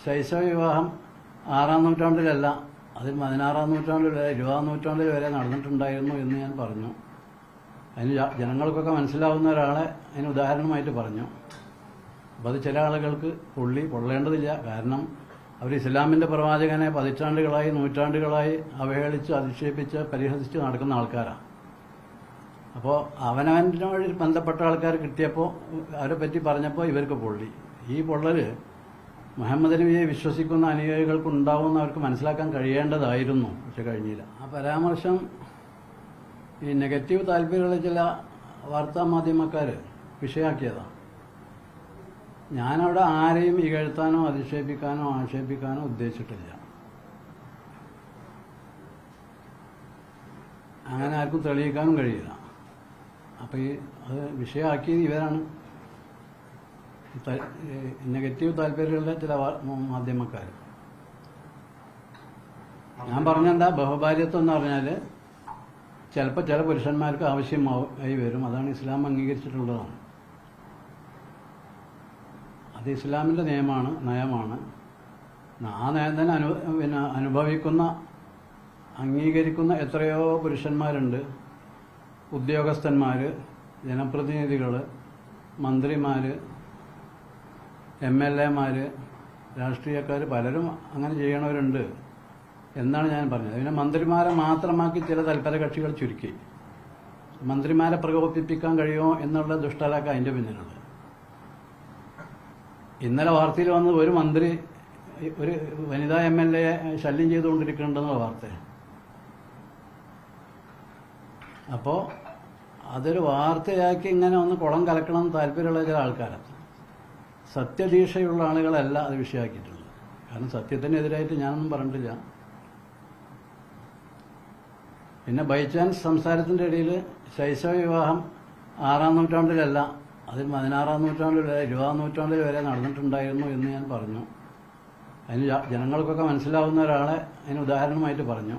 ശൈശവ വിവാഹം 6-ാം നൂറ്റാണ്ടിലല്ല, അതിൽ 16-ാം നൂറ്റാണ്ടിൽ വരെ 20-ാം നൂറ്റാണ്ടിൽ വരെ നടന്നിട്ടുണ്ടായിരുന്നു എന്ന് ഞാൻ പറഞ്ഞു. അതിന് ജനങ്ങൾക്കൊക്കെ മനസ്സിലാവുന്ന ഒരാളെ അതിന് ഉദാഹരണമായിട്ട് പറഞ്ഞു. അപ്പം അത് ചില ആളുകൾക്ക് പൊള്ളേണ്ടതില്ല. കാരണം അവർ ഇസ്ലാമിന്റെ പ്രവാചകനെ പതിറ്റാണ്ടുകളായി നൂറ്റാണ്ടുകളായി അവഹേളിച്ച് അധിക്ഷേപിച്ച് പരിഹസിച്ച് നടക്കുന്ന ആൾക്കാരാണ്. അപ്പോൾ അവനവനോട് ബന്ധപ്പെട്ട ആൾക്കാർ കിട്ടിയപ്പോൾ അവരെ പറ്റി പറഞ്ഞപ്പോൾ ഇവർക്ക് പൊള്ളി. ഈ പൊള്ളല് മുഹമ്മദ് നബിയെ വിശ്വസിക്കുന്ന അനുയായികൾക്ക് ഉണ്ടാവുമെന്ന് അവർക്ക് മനസ്സിലാക്കാൻ കഴിയേണ്ടതായിരുന്നു, പക്ഷെ കഴിഞ്ഞില്ല. ആ പരാമർശം ഈ നെഗറ്റീവ് താല്പര്യമുള്ള ചില വാർത്താ മാധ്യമക്കാർ വിഷയാക്കിയതാണ്. ഞാനവിടെ ആരെയും ഇകഴ്ത്താനോ അധിക്ഷേപിക്കാനോ ആക്ഷേപിക്കാനോ ഉദ്ദേശിച്ചിട്ടില്ല. അങ്ങനെ ആർക്കും തെളിയിക്കാനും കഴിയില്ല. അപ്പം അത് വിഷയമാക്കിയത് ഇവരാണ്, നെഗറ്റീവ് താല്പര്യമുള്ള ചില മാധ്യമക്കാർ. ഞാൻ പറഞ്ഞെന്താ, ബഹുഭാര്യത്വം എന്ന് പറഞ്ഞാൽ ചിലപ്പോൾ ചില പുരുഷന്മാർക്ക് ആവശ്യമായി വരും. അതാണ് ഇസ്ലാം അംഗീകരിച്ചിട്ടുള്ളതാണ്. അത് ഇസ്ലാമിന്റെ നയമാണ്. ആ നയം തന്നെ അനുഭവിക്കുന്ന അംഗീകരിക്കുന്ന എത്രയോ പുരുഷന്മാരുണ്ട്. ഉദ്യോഗസ്ഥന്മാർ, ജനപ്രതിനിധികൾ, മന്ത്രിമാർ, MLA മാർ, രാഷ്ട്രീയക്കാർ പലരും അങ്ങനെ ചെയ്യണവരുണ്ട് എന്നാണ് ഞാൻ പറഞ്ഞത്. പിന്നെ മന്ത്രിമാരെ മാത്രമാക്കി ചില തൽപര കക്ഷികൾ ചുരുക്കി. മന്ത്രിമാരെ പ്രകോപിപ്പിക്കാൻ കഴിയുമോ എന്നുള്ള ദുഷ്ടലാക്ക അതിന്റെ പിന്നിലുള്ളത്. ഇന്നലെ വാർത്തയിൽ വന്നത് ഒരു മന്ത്രി ഒരു വനിതാ MLA ശല്യം ചെയ്തുകൊണ്ടിരിക്കുന്നുണ്ടെന്നുള്ള വാർത്ത. അപ്പോൾ അതൊരു വാർത്തയാക്കി ഇങ്ങനെ ഒന്ന് കുളം കലക്കണം താല്പര്യമുള്ള ചില ആൾക്കാരാണ്. സത്യദീക്ഷയുള്ള ആളുകളല്ല അത് വിഷയമാക്കിയിട്ടുള്ളത്. കാരണം സത്യത്തിനെതിരായിട്ട് ഞാനൊന്നും പറഞ്ഞിട്ടില്ല. പിന്നെ ബൈ ചാൻസ് സംസാരത്തിന്റെ ഇടയിൽ ശൈശവ വിവാഹം 6-ാം നൂറ്റാണ്ടിലല്ല, അതിൽ 16-ാം നൂറ്റാണ്ടിൽ വരെ 20-ാം നൂറ്റാണ്ടിൽ വരെ നടന്നിട്ടുണ്ടായിരുന്നു എന്ന് ഞാൻ പറഞ്ഞു. അതിന് ജനങ്ങൾക്കൊക്കെ മനസ്സിലാവുന്ന ഒരാളെ അതിന് ഉദാഹരണമായിട്ട് പറഞ്ഞു.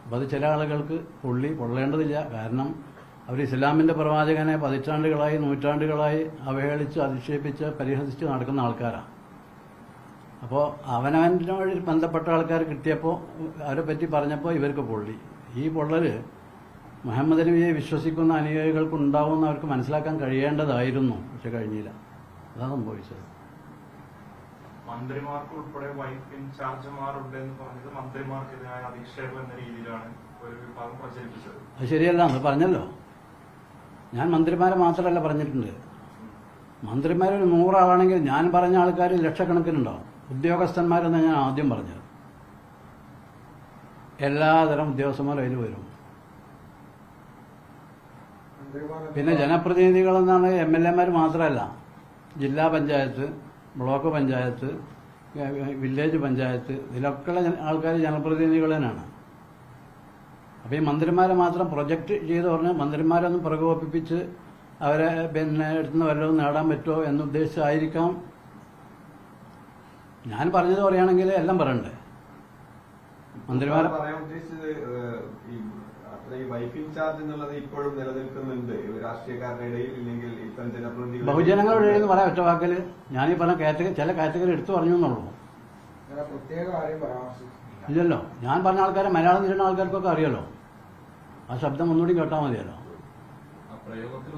അപ്പം അത് ചില ആളുകൾക്ക് പൊള്ളേണ്ടതില്ല. കാരണം അവർ ഇസ്ലാമിന്റെ പ്രവാചകനെ പതിറ്റാണ്ടുകളായി നൂറ്റാണ്ടുകളായി അവഹേളിച്ച് അധിക്ഷേപിച്ച് പരിഹസിച്ച് നടക്കുന്ന ആൾക്കാരാണ്. അപ്പോൾ അവനവനോട് ബന്ധപ്പെട്ട ആൾക്കാർ കിട്ടിയപ്പോൾ അവരെ പറ്റി പറഞ്ഞപ്പോൾ ഇവർക്ക് പൊള്ളി. ഈ പൊള്ളല് മുഹമ്മദ് നബിയെ വിശ്വസിക്കുന്ന അനുയായികൾക്ക് ഉണ്ടാവുമെന്ന് അവർക്ക് മനസ്സിലാക്കാൻ കഴിയേണ്ടതായിരുന്നു, പക്ഷെ കഴിഞ്ഞില്ല. അതാണ് സംഭവിച്ചത്. മന്ത്രിമാർക്ക് ഉൾപ്പെടെ വൈസ് ഇൻചാർജുമാരുണ്ട് എന്ന് പറഞ്ഞത് മന്ത്രിമാർക്കെതിരായ അധിക്ഷേപം എന്ന രീതിയിലാണ് ഒരു വിഭാഗം പ്രചരിപ്പിച്ചത്. അത് ശരിയല്ല, അത് പറഞ്ഞല്ലോ. ഞാൻ മന്ത്രിമാരെ മാത്രമല്ല പറഞ്ഞിട്ടുണ്ട്. മന്ത്രിമാരൊരു 100 ആളാണെങ്കിൽ ഞാൻ പറഞ്ഞ ആൾക്കാർ ലക്ഷക്കണക്കിനുണ്ടാവും. ഉദ്യോഗസ്ഥന്മാരെന്ന് ഞാൻ ആദ്യം പറഞ്ഞത്. എല്ലാതരം ഉദ്യോഗസ്ഥന്മാരും അതിൽ വരും. പിന്നെ ജനപ്രതിനിധികളെന്നാണ് MLA മാർ മാത്രമല്ല, ജില്ലാ പഞ്ചായത്ത്, ബ്ലോക്ക് പഞ്ചായത്ത്, വില്ലേജ് പഞ്ചായത്ത്, ഇതിലൊക്കെയുള്ള ആൾക്കാർ ജനപ്രതിനിധികൾ തന്നെയാണ്. അപ്പം ഈ മന്ത്രിമാരെ മാത്രം പ്രൊജക്ട് ചെയ്ത് പറഞ്ഞ് മന്ത്രിമാരൊന്നും പ്രകോപിപ്പിച്ച് അവരെ പിന്നെ എടുത്തുനിന്ന് വല്ലതും നേടാൻ പറ്റുമോ എന്നുദ്ദേശിച്ചായിരിക്കാം. ഞാൻ പറഞ്ഞത് പറയുകയാണെങ്കിൽ എല്ലാം പറയണ്ടേ. മന്ത്രിമാരെ പറയാൻ ഉദ്ദേശിച്ചത് വൈഫ് ഇൻചാർജ് എന്നുള്ളത് ഇപ്പോഴും നിലനിൽക്കുന്നുണ്ട് രാഷ്ട്രീയക്കാരുടെ ഇടയിൽ, ഇല്ലെങ്കിൽ ഇത്തരം ജനപ്രതിനിധികൾ ബഹുജനങ്ങളുടെ ഇടയിൽ എന്ന് പറയാം ഒറ്റ വാക്കില്. ഞാനീ പറഞ്ഞ ചില കാറ്റഗറി എടുത്തു പറഞ്ഞു എന്നുള്ളൂ. ഇല്ലല്ലോ, ഞാൻ പറഞ്ഞ ആൾക്കാരെ മലയാളം തിരിയുന്ന ആൾക്കാർക്കൊക്കെ അറിയാലോ. ആ ശബ്ദം ഒന്നുകൂടി കേട്ടാൽ മതിയല്ലോ. പ്രയോഗത്തിൽ